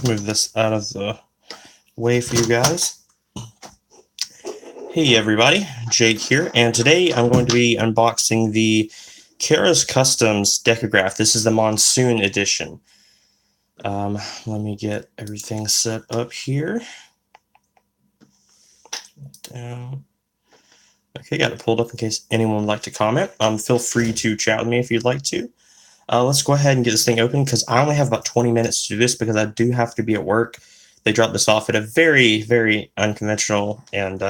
Move this out of the way for you guys. Hey everybody, Jake here, and today I'm going to be unboxing the Kustoms Decograph. This is the Monsoon Edition. Let me get everything set up here. Down. Okay, got it pulled up in case anyone would like to comment. Feel free to chat with me if you'd like to. Let's go ahead and get this thing open because I only have about 20 minutes to do this because I do have to be at work. They dropped this off at a very, very unconventional and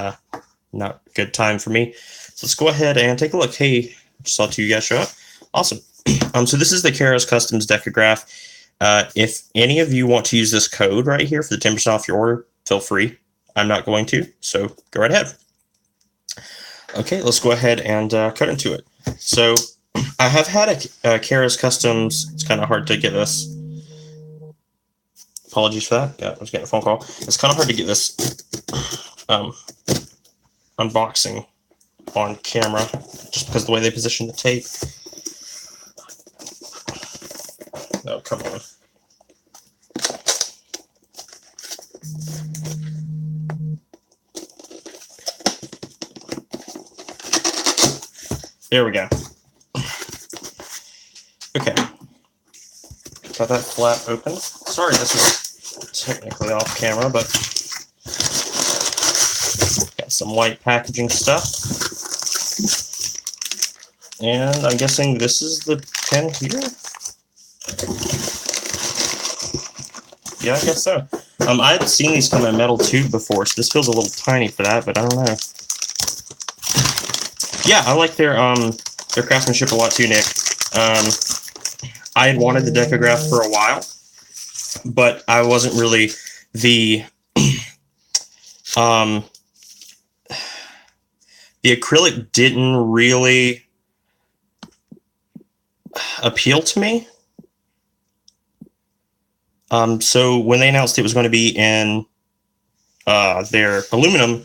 not good time for me. So let's go ahead and take a look. Hey, just saw two guys show up. Awesome. So this is the Kustoms Decograph. If any of you want to use this code right here for the 10% off your order, feel free. I'm not going to, so go right ahead. Okay, let's go ahead and cut into it. So I have had a Kustoms. It's kind of hard to get this. Apologies for that. Yeah, I was getting a phone call. It's kind of hard to get this unboxing on camera just because of the way they position the tape. Oh, come on. There we go. Okay. Got that flap open. Sorry, this is technically off camera, but got some white packaging stuff. And I'm guessing this is the pen here? Yeah, I guess so. I had seen these come in a metal tube before, so this feels a little tiny for that, but I don't know. Yeah, I like their craftsmanship a lot too, Nick. I had wanted the Decograph for a while, but I wasn't really the acrylic didn't really appeal to me. So when they announced it was going to be in their aluminum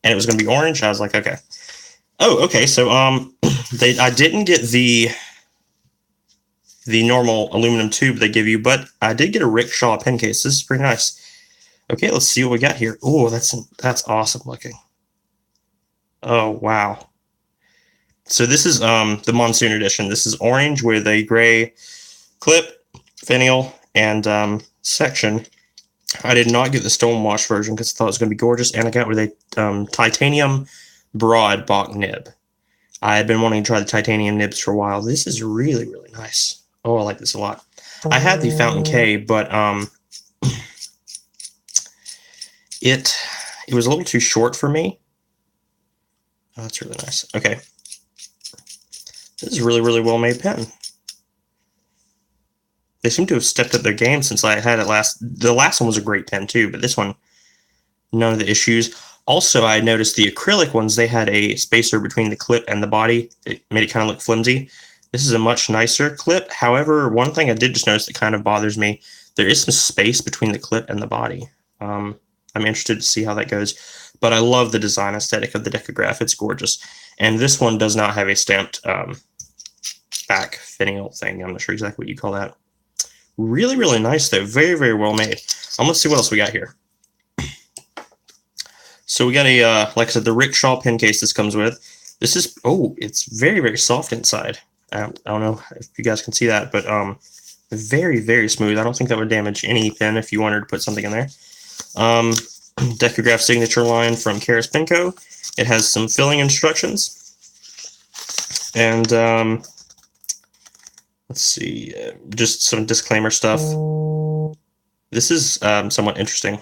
and it was going to be orange, I was like, okay. Oh, okay. So I didn't get the normal aluminum tube they give you, but I did get a rickshaw pen case. This is pretty nice. Okay, let's see what we got here. Oh, that's awesome looking. Oh, wow. So this is the Monsoon Edition. This is orange with a gray clip, finial, and section. I did not get the stonewash version because I thought it was going to be gorgeous, and I got with a titanium broad Bach nib. I had been wanting to try the titanium nibs for a while. This is really, really nice. Oh, I like this a lot. I had the Fountain K, but it was a little too short for me. Oh, that's really nice. Okay. This is a really, really well-made pen. They seem to have stepped up their game since I had it last. The last one was a great pen too, but this one, none of the issues. Also, I noticed the acrylic ones, they had a spacer between the clip and the body. It made it kind of look flimsy. This is a much nicer clip. However, one thing I did just notice that kind of bothers me, there is some space between the clip and the body. I'm interested to see how that goes. But I love the design aesthetic of the Decograph. It's gorgeous. And this one does not have a stamped back finial thing. I'm not sure exactly what you call that. Really, really nice, though. Very, very well made. Let's see what else we got here. So we got a, like I said, the rickshaw pen case this comes with. This is, oh, it's very, very soft inside. I don't know if you guys can see that, but very, very smooth. I don't think that would damage any pen if you wanted to put something in there. Decograph signature line from Karis Penco. It has some filling instructions. And let's see, just some disclaimer stuff. This is somewhat interesting.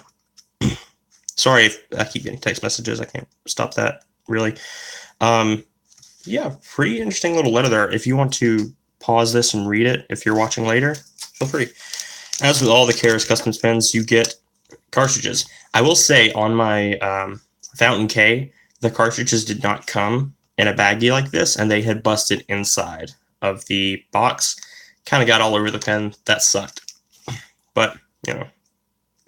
Sorry if I keep getting text messages. I can't stop that, really. Yeah, pretty interesting little letter there. If you want to pause this and read it, if you're watching later, feel free. As with all the Kustoms pens, you get cartridges. I will say on my Fountain K, the cartridges did not come in a baggie like this, and they had busted inside of the box. Kind of got all over the pen. That sucked. But, you know.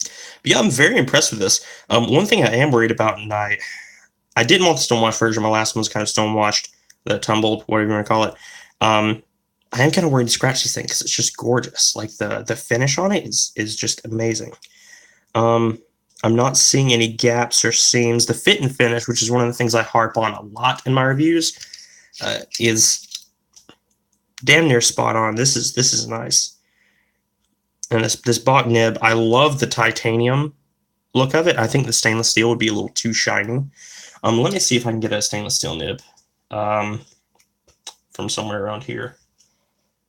But yeah, I'm very impressed with this. One thing I am worried about, and I didn't want the stonewash version. My last one was kind of stonewashed, the tumbled, whatever you want to call it. I am kind of worried to scratch this thing because it's just gorgeous. Like the finish on it is just amazing. I'm not seeing any gaps or seams. The fit and finish, which is one of the things I harp on a lot in my reviews, is damn near spot on. This is nice. And this bot nib, I love the titanium look of it. I think the stainless steel would be a little too shiny. Let me see if I can get a stainless steel nib from somewhere around here.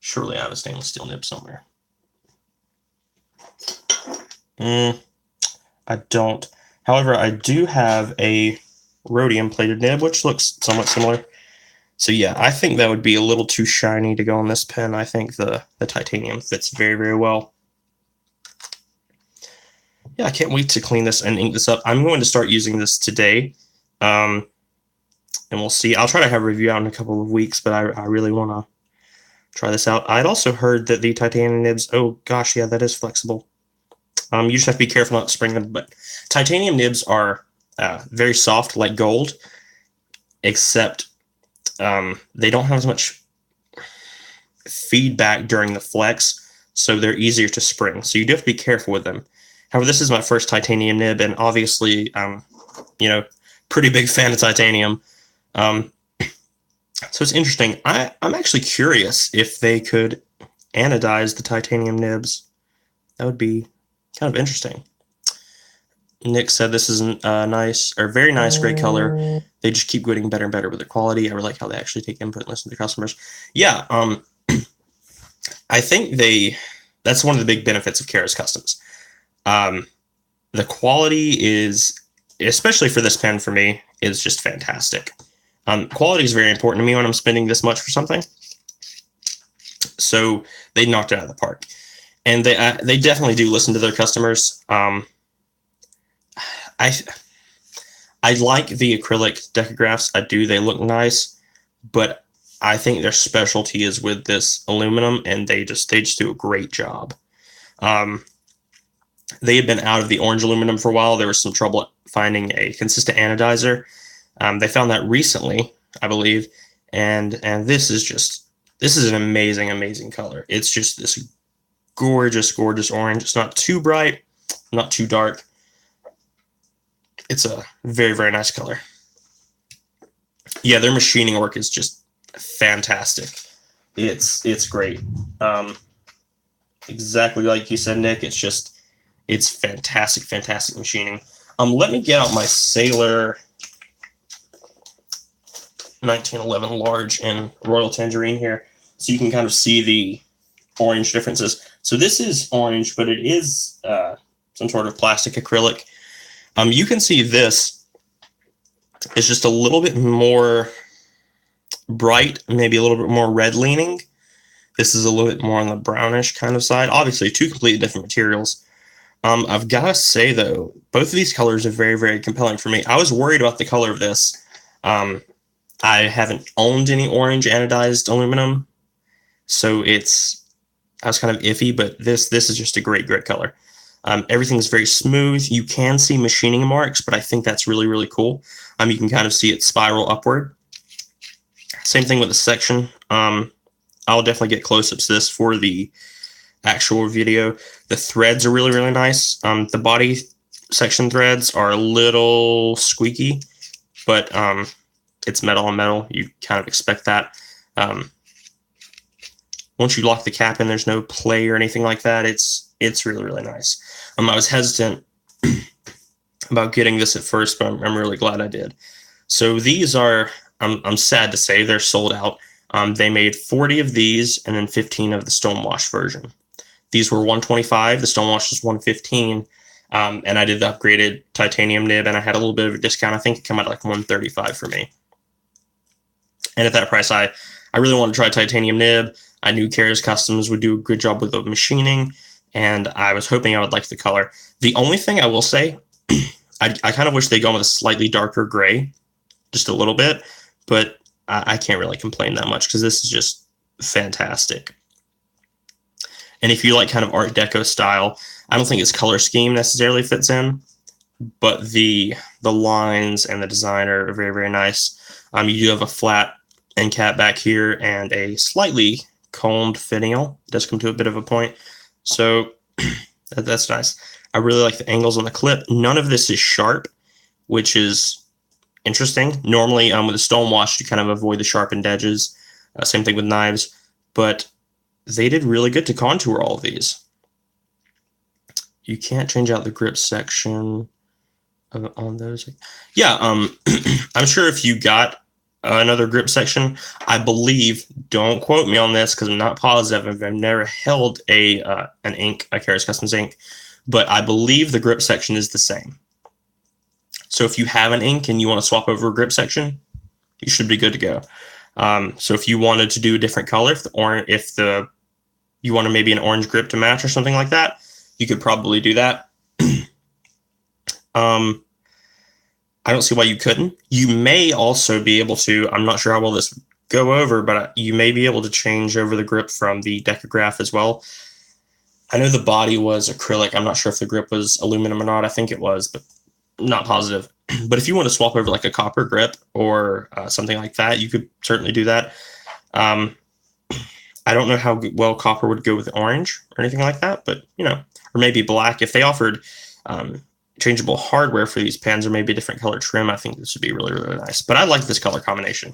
Surely I have a stainless steel nib somewhere. I don't. However, I do have a rhodium plated nib, which looks somewhat similar. So yeah, I think that would be a little too shiny to go on this pen. I think the titanium fits very, very well. Yeah, I can't wait to clean this and ink this up. I'm going to start using this today. And we'll see. I'll try to have a review out in a couple of weeks, but I really want to try this out. I'd also heard that the titanium nibs, oh gosh, yeah, that is flexible. You just have to be careful not to spring them, but titanium nibs are very soft like gold, except they don't have as much feedback during the flex, so they're easier to spring. So you do have to be careful with them. However, this is my first titanium nib, and obviously, pretty big fan of titanium. So it's interesting. I'm actually curious if they could anodize the titanium nibs. That would be kind of interesting. Nick said this is a nice, or very nice, great color. They just keep getting better and better with their quality. I really like how they actually take input and listen to customers. Yeah, I think that's one of the big benefits of Kara's Customs. The quality is, especially for this pen for me, is just fantastic. Quality is very important to me when I'm spending this much for something. So they knocked it out of the park. And they definitely do listen to their customers. I like the acrylic decographs. I do. They look nice, but I think their specialty is with this aluminum, and they just do a great job. They had been out of the orange aluminum for a while. There was some trouble finding a consistent anodizer. They found that recently, I believe, and this is an amazing color. It's just this gorgeous orange. It's not too bright, not too dark. It's a very, very nice color. Yeah, their machining work is just fantastic. It's great. Exactly like you said, Nick. It's fantastic machining. Let me get out my Sailor 1911 large in Royal Tangerine here, so you can kind of see the orange differences. So this is orange, but it is some sort of plastic acrylic. You can see this is just a little bit more bright, maybe a little bit more red leaning. This is a little bit more on the brownish kind of side. Obviously, two completely different materials. I've got to say, though, both of these colors are very, very compelling for me. I was worried about the color of this. I haven't owned any orange anodized aluminum, so I was kind of iffy, but this is just a great color. Everything's very smooth. You can see machining marks, but I think that's really, really cool. You can kind of see it spiral upward. Same thing with the section. I'll definitely get close-ups to this for the actual video. The threads are really, really nice. The body section threads are a little squeaky, but it's metal on metal. You kind of expect that. Once you lock the cap in, there's no play or anything like that. It's really, really nice. I was hesitant about getting this at first, but I'm really glad I did. So these are, I'm sad to say, they're sold out. They made 40 of these and then 15 of the stonewash version. These were $125. The stonewash was $115. And I did the upgraded titanium nib, and I had a little bit of a discount. I think it came out like $135 for me. And at that price, I really wanted to try titanium nib. I knew Kara's Customs would do a good job with the machining, and I was hoping I would like the color. The only thing I will say, I kind of wish they'd gone with a slightly darker gray, just a little bit, but I can't really complain that much because this is just fantastic. And if you like kind of Art Deco style, I don't think its color scheme necessarily fits in, but the lines and the design are very, very nice. You do have a flat end cap back here and a slightly combed finial. It does come to a bit of a point. So that's nice. I really like the angles on the clip. None of this is sharp, which is interesting. Normally, with a stone wash, you kind of avoid the sharpened edges. Same thing with knives. But they did really good to contour all of these. You can't change out the grip section on those. Yeah, I'm sure if you got another grip section, I believe, don't quote me on this because I'm not positive. I've never held an ink, a Keras Kustoms ink, but I believe the grip section is the same. So if you have an ink and you want to swap over a grip section, you should be good to go. So if you wanted to do a different color, if you wanted maybe an orange grip to match or something like that, you could probably do that. I don't see why you couldn't. You may also be able to, I'm not sure how well this would go over, but you may be able to change over the grip from the Decograph as well. I know the body was acrylic. I'm not sure if the grip was aluminum or not. I think it was, but not positive. But if you want to swap over like a copper grip or something like that, you could certainly do that. I don't know how well copper would go with orange or anything like that, but, or maybe black. If they offered changeable hardware for these pens or maybe a different color trim, I think this would be really, really nice. But I like this color combination.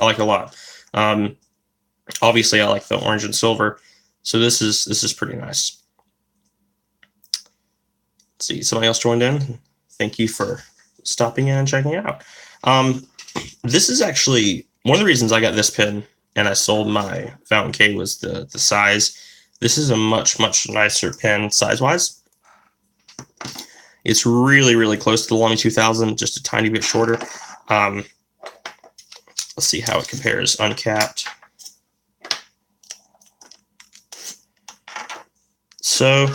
I like it a lot. Obviously, I like the orange and silver, so this is pretty nice. Let's see, somebody else joined in. Thank you for stopping in and checking it out. This is actually one of the reasons I got this pen and I sold my Fountain K was the size. This is a much, much nicer pen size-wise. It's really, really close to the Lamy 2000, just a tiny bit shorter. Let's see how it compares uncapped. So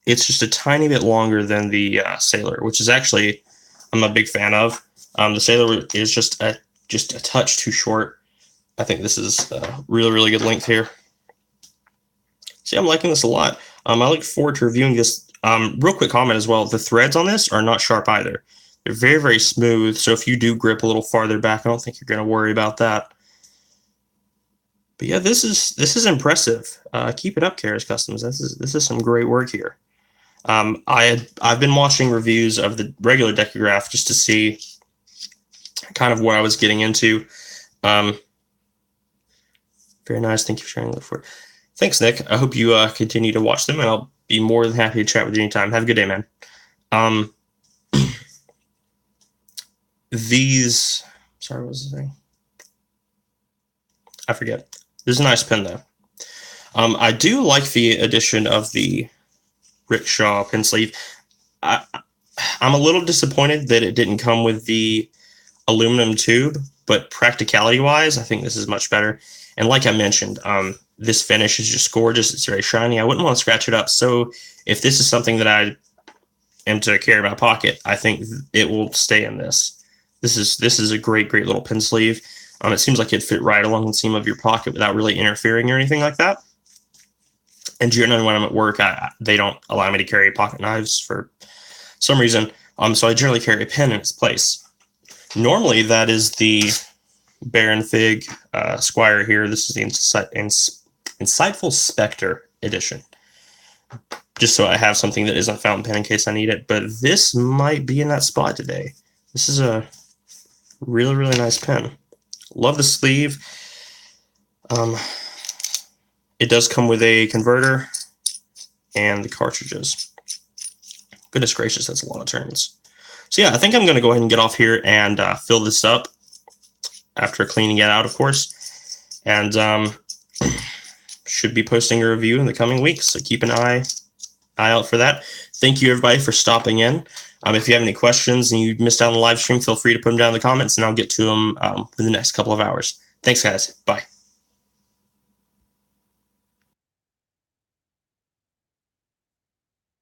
it's just a tiny bit longer than the Sailor, which is actually I'm a big fan of. The Sailor is just a touch too short. I think this is a really, really good length here. See, I'm liking this a lot. I look forward to reviewing this. Real quick comment as well. The threads on this are not sharp either. They're very, very smooth. So if you do grip a little farther back, I don't think you're going to worry about that. But yeah, this is impressive. Keep it up, Keras Kustoms. This is some great work here. I've been watching reviews of the regular Decograph just to see kind of what I was getting into. Very nice. Thank you for sharing. Look forward. Thanks, Nick. I hope you continue to watch them, and I'll be more than happy to chat with you anytime. Have a good day, man. Sorry, what was the thing? I forget. This is a nice pen, though. I do like the addition of the Rickshaw pen sleeve. I'm a little disappointed that it didn't come with the aluminum tube, but practicality-wise, I think this is much better. And like I mentioned, this finish is just gorgeous. It's very shiny. I wouldn't want to scratch it up. So if this is something that I am to carry in my pocket, I think it will stay in this. This is a great, great little pen sleeve. It seems like it'd fit right along the seam of your pocket without really interfering or anything like that. And generally when I'm at work, they don't allow me to carry pocket knives for some reason. So I generally carry a pen in its place. Normally that is the Baron Fig Squire here. This is the Insightful Spectre edition. Just so I have something that isn't fountain pen in case I need it. But this might be in that spot today. This is a really, really nice pen. Love the sleeve. It does come with a converter and the cartridges. Goodness gracious, that's a lot of turns. So yeah, I think I'm going to go ahead and get off here and fill this up after cleaning it out, of course. And should be posting a review in the coming weeks, so keep an eye out for that. Thank you, everybody, for stopping in. If you have any questions and you missed out on the live stream, feel free to put them down in the comments, and I'll get to them in the next couple of hours. Thanks, guys. Bye.